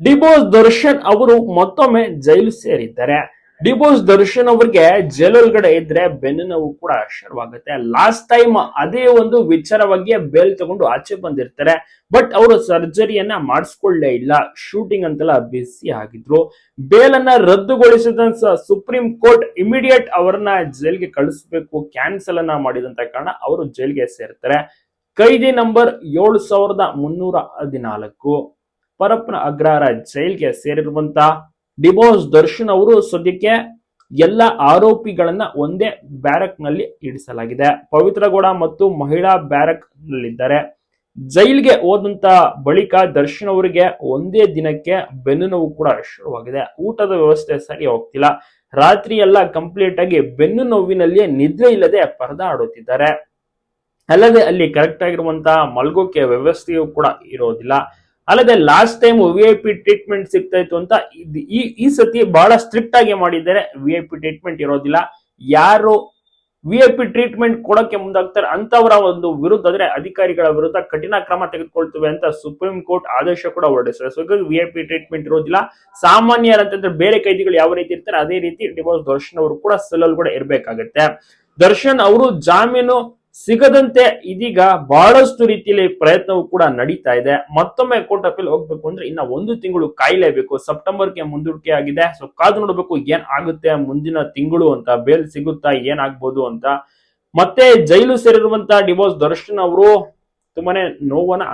D boss Darshan ಅವರು ಮತ್ತೊಮ್ಮೆ ಜೈಲು ಸೇರಿದ್ದಾರೆ. ಡಿಬೋಸ್ ದರ್ಶನ್ ಅವರಿಗೆ ಜೈಲ್ ಒಳಗಡೆ ಇದ್ರೆ ಬೆನ್ನು ನೋವು ಕೂಡ ಶುರುವಾಗುತ್ತೆ. ಲಾಸ್ಟ್ ಟೈಮ್ ಅದೇ ಒಂದು ವಿಚಾರವಾಗಿ ಬೇಲ್ ತಗೊಂಡು ಆಚೆ ಬಂದಿರ್ತಾರೆ. ಬಟ್ ಅವರು ಸರ್ಜರಿಯನ್ನ ಮಾಡಿಸ್ಕೊಳ್ಳೇ ಇಲ್ಲ, ಶೂಟಿಂಗ್ ಅಂತೆಲ್ಲ ಬಿಸಿ ಆಗಿದ್ರು. ಬೇಲನ್ನ ರದ್ದುಗೊಳಿಸಿದ ಸುಪ್ರೀಂ ಕೋರ್ಟ್ ಇಮಿಡಿಯೇಟ್ ಅವರನ್ನ ಜೈಲ್ಗೆ ಕಳಿಸಬೇಕು, ಕ್ಯಾನ್ಸಲ್ ಅನ್ನ ಮಾಡಿದಂತ ಕಾರಣ ಅವರು ಜೈಲ್ಗೆ ಸೇರ್ತಾರೆ. ಕೈದಿ ನಂಬರ್ 7314 ಪರಪ್ಪನ ಅಗ್ರಹಾರ ಜೈಲ್ಗೆ ಸೇರಿರುವಂತ ಡಿಬೋಸ್ ದರ್ಶನ್ ಅವರು ಸದ್ಯಕ್ಕೆ ಎಲ್ಲ ಆರೋಪಿಗಳನ್ನ ಒಂದೇ ಬ್ಯಾರಕ್ ನಲ್ಲಿ ಇಡಿಸಲಾಗಿದೆ. ಪವಿತ್ರಗೌಡ ಮತ್ತು ಮಹಿಳಾ ಬ್ಯಾರಕ್ ನಲ್ಲಿದ್ದಾರೆ. ಜೈಲ್ಗೆ ಹೋದಂತ ಬಳಿಕ ದರ್ಶನ್ ಅವರಿಗೆ ಒಂದೇ ದಿನಕ್ಕೆ ಬೆನ್ನು ನೋವು ಕೂಡ ಶುರುವಾಗಿದೆ. ಊಟದ ವ್ಯವಸ್ಥೆ ಸರಿ ಹೋಗ್ತಿಲ್ಲ. ರಾತ್ರಿ ಎಲ್ಲ ಕಂಪ್ಲೀಟ್ ಆಗಿ ಬೆನ್ನು ನೋವಿನಲ್ಲಿ ನಿದ್ರೆ ಇಲ್ಲದೆ ಪರದಾಡುತ್ತಿದ್ದಾರೆ. ಅಲ್ಲದೆ ಅಲ್ಲಿ ಕರೆಕ್ಟ್ ಆಗಿರುವಂತಹ ಮಲ್ಗೋಕೆ ವ್ಯವಸ್ಥೆಯೂ ಕೂಡ ಇರೋದಿಲ್ಲ. ಅಲ್ಲದೆ ಲಾಸ್ಟ್ ಟೈಮ್ VIP ಟ್ರೀಟ್ಮೆಂಟ್ ಸಿಗ್ತಾ ಇತ್ತು ಅಂತ ಈ ಸತಿ ಬಹಳ ಸ್ಟ್ರಿಕ್ಟ್ ಆಗಿ ಮಾಡಿದ್ದಾರೆ. VIP ಟ್ರೀಟ್ಮೆಂಟ್ ಇರೋದಿಲ್ಲ. ಯಾರು VIP ಟ್ರೀಟ್ಮೆಂಟ್ ಕೊಡಕ್ಕೆ ಮುಂದಾಗ್ತಾರೆ ಅಂತವರ ಒಂದು ವಿರುದ್ಧ, ಅಂದ್ರೆ ಅಧಿಕಾರಿಗಳ ವಿರುದ್ಧ ಕಠಿಣ ಕ್ರಮ ತೆಗೆದುಕೊಳ್ತೇವೆ ಅಂತ ಸುಪ್ರೀಂ ಕೋರ್ಟ್ ಆದೇಶ ಕೂಡ ಹೊರಡಿಸಿದೆ. ಸೊ VIP ಟ್ರೀಟ್ಮೆಂಟ್ ಇರೋದಿಲ್ಲ. ಸಾಮಾನ್ಯರಂತಂದ್ರೆ ಬೇರೆ ಕೈದಿಗಳು ಯಾವ ರೀತಿ ಇರ್ತಾರೆ ಅದೇ ರೀತಿ ಡಿಬೋಸ್ ದರ್ಶನ್ ಅವರು ಕೂಡ ಸೆಲ್ ಕೂಡ ಇರ್ಬೇಕಾಗತ್ತೆ. ದರ್ಶನ್ ಅವರು ಜಾಮೀನು ಸಿಗದಂತೆ ಇದೀಗ ಬಹಳಷ್ಟು ರೀತಿಯಲ್ಲಿ ಪ್ರಯತ್ನವೂ ಕೂಡ ನಡೀತಾ ಇದೆ. ಮತ್ತೊಮ್ಮೆ ಕೋರ್ಟ್ ಅಪೀಲ್ ಹೋಗ್ಬೇಕು ಅಂದ್ರೆ ಇನ್ನ 1 ತಿಂಗಳು ಕಾಯಲೇಬೇಕು. ಸೆಪ್ಟೆಂಬರ್ಗೆ ಮುಂದೂಡಿಕೆ ಆಗಿದೆ. ಸೊ ಕಾದು ನೋಡ್ಬೇಕು ಏನ್ ಆಗುತ್ತೆ ಮುಂದಿನ ತಿಂಗಳು ಅಂತ, ಬೇಲ್ ಸಿಗುತ್ತಾ, ಏನಾಗ್ಬೋದು ಅಂತ. ಮತ್ತೆ ಜೈಲು ಸೇರಿರುವಂತಹ ಡಿಬೋಸ್ ದರ್ಶನ್ ಅವರು ತುಂಬಾನೇ ನೋವನ್ನ